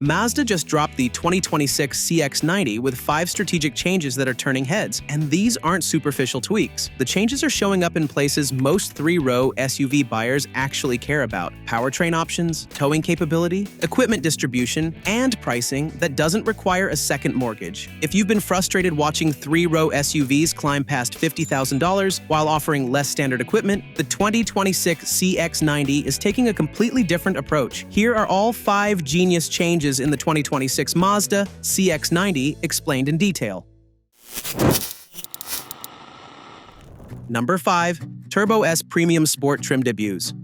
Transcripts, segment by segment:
Mazda just dropped the 2026 CX90 with 5 strategic changes that are turning heads, and these aren't superficial tweaks. The changes are showing up in places most three-row SUV buyers actually care about: powertrain options, towing capability, equipment distribution, and pricing that doesn't require a second mortgage. If you've been frustrated watching three-row SUVs climb past $50,000 while offering less standard equipment, the 2026 CX90 is taking a completely different approach. Here are all 5 genius changes in the 2026 Mazda CX90 explained in detail. Number 5. Turbo S Premium Sport Trim Debuts.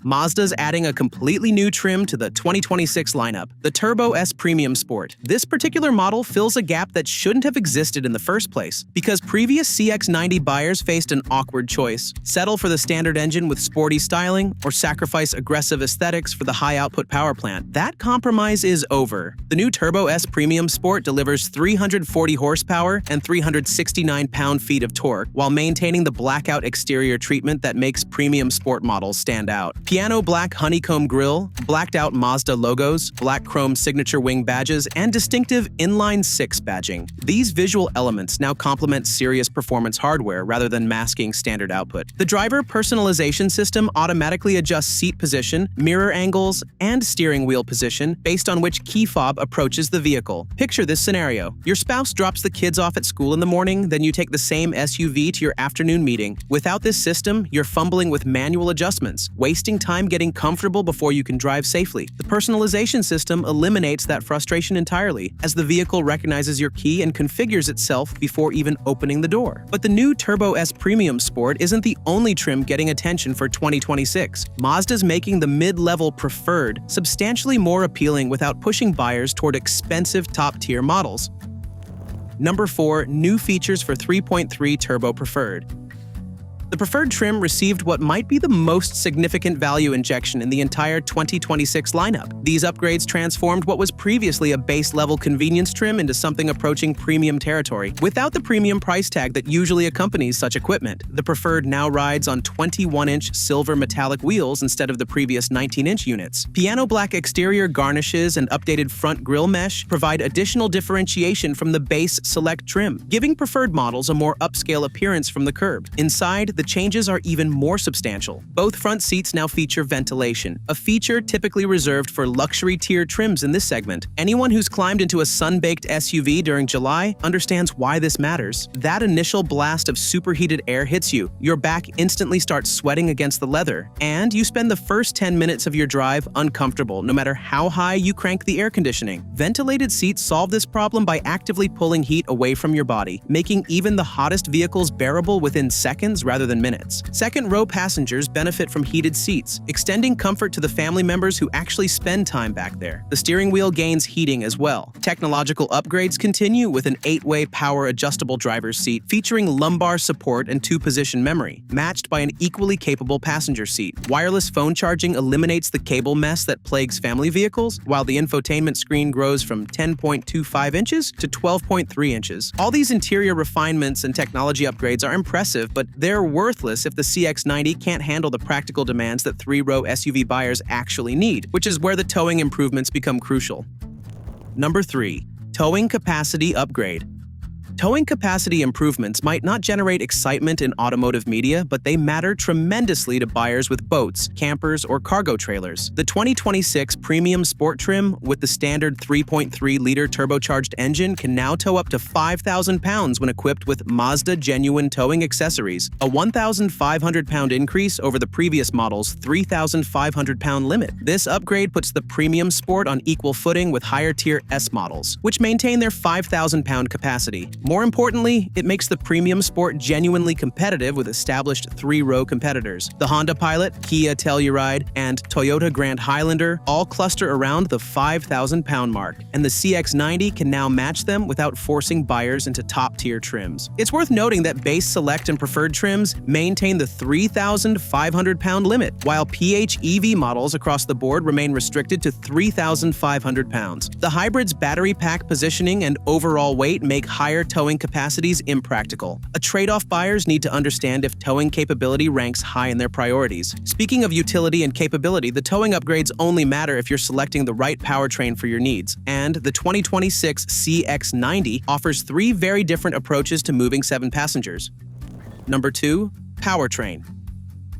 Mazda's adding a completely new trim to the 2026 lineup, the Turbo S Premium Sport. This particular model fills a gap that shouldn't have existed in the first place, because previous CX90 buyers faced an awkward choice: settle for the standard engine with sporty styling, or sacrifice aggressive aesthetics for the high-output power plant. That compromise is over. The new Turbo S Premium Sport delivers 340 horsepower and 369 pound-feet of torque, while maintaining the blackout exterior treatment that makes premium sport models stand out. Piano black honeycomb grille, blacked-out Mazda logos, black chrome signature wing badges, and distinctive inline-6 badging. These visual elements now complement serious performance hardware rather than masking standard output. The driver personalization system automatically adjusts seat position, mirror angles, and steering wheel position based on which key fob approaches the vehicle. Picture this scenario. Your spouse drops the kids off at school in the morning, then you take the same SUV to your afternoon meeting. Without this system, you're fumbling with manual adjustments, wasting time getting comfortable before you can drive safely. The personalization system eliminates that frustration entirely, as the vehicle recognizes your key and configures itself before even opening the door. But the new Turbo S Premium Sport isn't the only trim getting attention for 2026. Mazda's making the mid-level Preferred substantially more appealing without pushing buyers toward expensive top-tier models. Number 4. New features for 3.3 Turbo Preferred. The Preferred trim received what might be the most significant value injection in the entire 2026 lineup. These upgrades transformed what was previously a base-level convenience trim into something approaching premium territory. Without the premium price tag that usually accompanies such equipment, the Preferred now rides on 21-inch silver metallic wheels instead of the previous 19-inch units. Piano black exterior garnishes and updated front grille mesh provide additional differentiation from the base Select trim, giving Preferred models a more upscale appearance from the curb. Inside, the changes are even more substantial. Both front seats now feature ventilation, a feature typically reserved for luxury tier trims in this segment. Anyone who's climbed into a sun-baked SUV during July understands why this matters. That initial blast of superheated air hits you, your back instantly starts sweating against the leather, and you spend the first 10 minutes of your drive uncomfortable no matter how high you crank the air conditioning. Ventilated seats solve this problem by actively pulling heat away from your body, making even the hottest vehicles bearable within seconds rather than minutes. Second-row passengers benefit from heated seats, extending comfort to the family members who actually spend time back there. The steering wheel gains heating as well. Technological upgrades continue with an 8-way power-adjustable driver's seat featuring lumbar support and 2-position memory, matched by an equally capable passenger seat. Wireless phone charging eliminates the cable mess that plagues family vehicles, while the infotainment screen grows from 10.25 inches to 12.3 inches. All these interior refinements and technology upgrades are impressive, but they're worthless if the CX90 can't handle the practical demands that three-row SUV buyers actually need, which is where the towing improvements become crucial. Number 3. Towing Capacity Upgrade. Towing capacity improvements might not generate excitement in automotive media, but they matter tremendously to buyers with boats, campers, or cargo trailers. The 2026 Premium Sport trim with the standard 3.3-liter turbocharged engine can now tow up to 5,000 pounds when equipped with Mazda Genuine Towing accessories, a 1,500-pound increase over the previous model's 3,500-pound limit. This upgrade puts the Premium Sport on equal footing with higher-tier S models, which maintain their 5,000-pound capacity. More importantly, it makes the Premium Sport genuinely competitive with established three-row competitors. The Honda Pilot, Kia Telluride, and Toyota Grand Highlander all cluster around the 5,000-pound mark, and the CX90 can now match them without forcing buyers into top-tier trims. It's worth noting that base Select and Preferred trims maintain the 3,500-pound limit, while PHEV models across the board remain restricted to 3,500 pounds. The hybrid's battery pack positioning and overall weight make higher towing towing capacities impractical. A trade-off buyers need to understand if towing capability ranks high in their priorities. Speaking of utility and capability, the towing upgrades only matter if you're selecting the right powertrain for your needs, and the 2026 CX90 offers 3 very different approaches to moving 7 passengers. Number 2. Powertrain.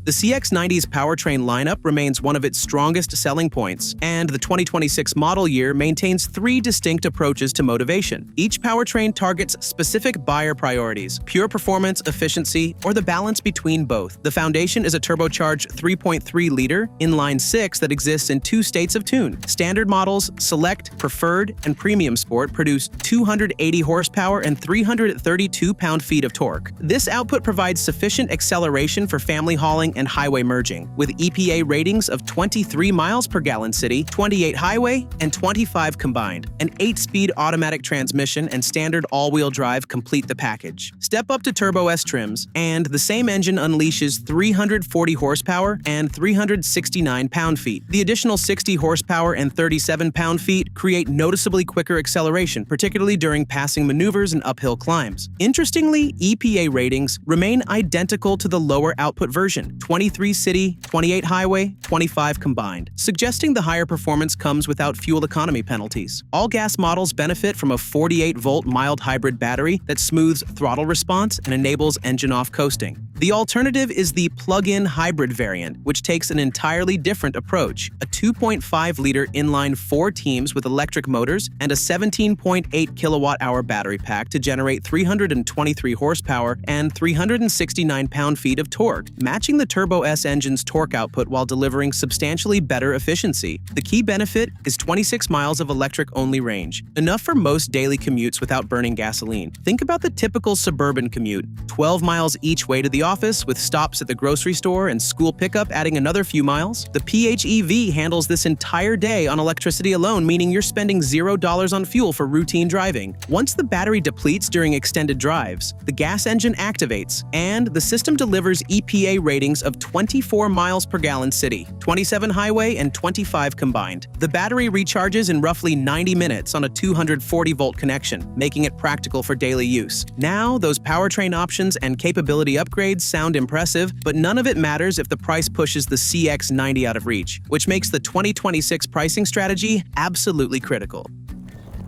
The CX90's powertrain lineup remains one of its strongest selling points, and the 2026 model year maintains 3 distinct approaches to motivation. Each powertrain targets specific buyer priorities: pure performance, efficiency, or the balance between both. The foundation is a turbocharged 3.3-liter inline-6 that exists in 2 states of tune. Standard models, Select, Preferred, and Premium Sport produce 280 horsepower and 332 pound-feet of torque. This output provides sufficient acceleration for family hauling and highway merging, with EPA ratings of 23 miles per gallon city, 28 highway, and 25 combined. An 8-speed automatic transmission and standard all-wheel drive complete the package. Step up to Turbo S trims, and the same engine unleashes 340 horsepower and 369 pound-feet. The additional 60 horsepower and 37 pound-feet create noticeably quicker acceleration, particularly during passing maneuvers and uphill climbs. Interestingly, EPA ratings remain identical to the lower output version: 23 city, 28 highway, 25 combined, suggesting the higher performance comes without fuel economy penalties. All gas models benefit from a 48-volt mild hybrid battery that smooths throttle response and enables engine-off coasting. The alternative is the plug-in hybrid variant, which takes an entirely different approach: a 2.5-liter inline 4 teams with electric motors and a 17.8 kilowatt-hour battery pack to generate 323 horsepower and 369 pound-feet of torque, matching the Turbo S engine's torque output while delivering substantially better efficiency. The key benefit is 26 miles of electric-only range, enough for most daily commutes without burning gasoline. Think about the typical suburban commute: 12 miles each way to the office, with stops at the grocery store and school pickup adding another few miles. The PHEV handles this entire day on electricity alone, meaning you're spending $0 on fuel for routine driving. Once the battery depletes during extended drives, the gas engine activates, and the system delivers EPA ratings of 24 miles per gallon city, 27 highway, and 25 combined. The battery recharges in roughly 90 minutes on a 240-volt connection, making it practical for daily use. Now, those powertrain options and capability upgrades sound impressive, but none of it matters if the price pushes the CX90 out of reach, which makes the 2026 pricing strategy absolutely critical.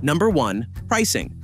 Number 1. Pricing.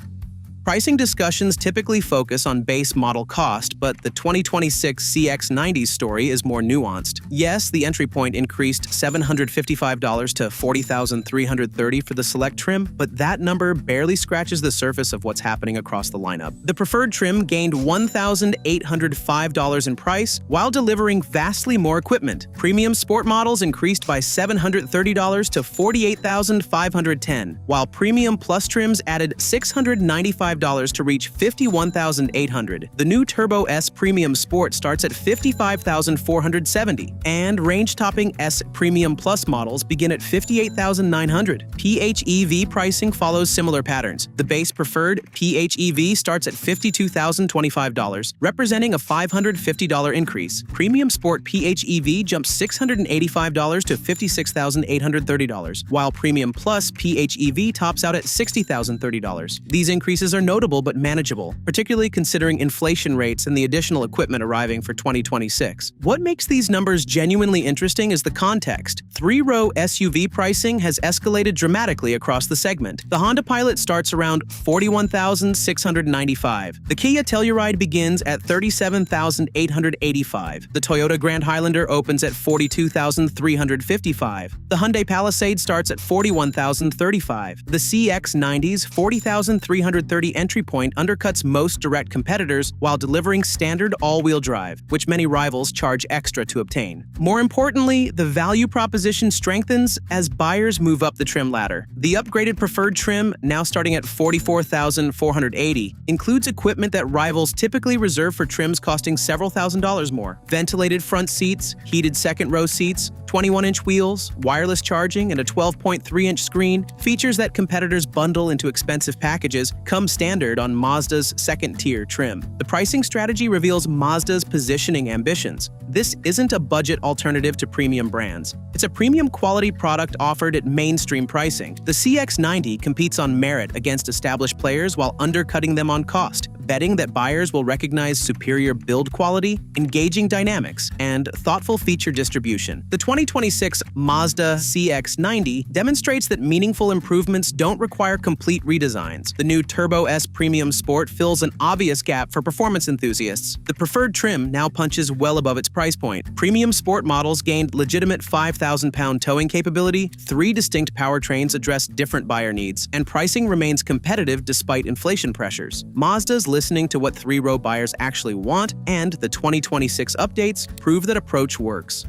Pricing discussions typically focus on base model cost, but the 2026 CX90's story is more nuanced. Yes, the entry point increased $755 to $40,330 for the Select trim, but that number barely scratches the surface of what's happening across the lineup. The Preferred trim gained $1,805 in price while delivering vastly more equipment. Premium Sport models increased by $730 to $48,510, while Premium Plus trims added $695 to reach $51,800. The new Turbo S Premium Sport starts at $55,470, and range-topping S Premium Plus models begin at $58,900. PHEV pricing follows similar patterns. The base Preferred PHEV starts at $52,025, representing a $550 increase. Premium Sport PHEV jumps $685 to $56,830, while Premium Plus PHEV tops out at $60,030. These increases are notable but manageable, particularly considering inflation rates and the additional equipment arriving for 2026. What makes these numbers genuinely interesting is the context. 3-row SUV pricing has escalated dramatically across the segment. The Honda Pilot starts around $41,695. The Kia Telluride begins at $37,885. The Toyota Grand Highlander opens at $42,355. The Hyundai Palisade starts at $41,035. The CX90's $40,330 entry point undercuts most direct competitors while delivering standard all-wheel drive, which many rivals charge extra to obtain. More importantly, the value proposition strengthens as buyers move up the trim ladder. The upgraded Preferred trim, now starting at $44,480, includes equipment that rivals typically reserve for trims costing several $1,000s more. Ventilated front seats, heated second-row seats, 21-inch wheels, wireless charging, and a 12.3-inch screen, features that competitors bundle into expensive packages, come standard on Mazda's second-tier trim. The pricing strategy reveals Mazda's positioning ambitions. this isn't a budget alternative to premium brands. It's a premium quality product offered at mainstream pricing. The CX90 competes on merit against established players while undercutting them on cost, betting that buyers will recognize superior build quality, engaging dynamics, and thoughtful feature distribution. The 2026 Mazda CX90 demonstrates that meaningful improvements don't require complete redesigns. The new Turbo S Premium Sport fills an obvious gap for performance enthusiasts. The preferred trim now punches well above its price point. Premium Sport models gained legitimate 5,000-pound towing capability, 3 distinct powertrains address different buyer needs, and pricing remains competitive despite inflation pressures. Mazda's listening to what three-row buyers actually want, and the 2026 updates prove that approach works.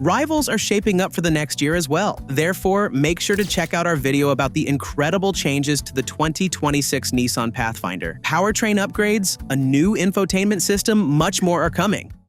Rivals are shaping up for the next year as well. Therefore, make sure to check out our video about the incredible changes to the 2026 Nissan Pathfinder. Powertrain upgrades, a new infotainment system, much more are coming.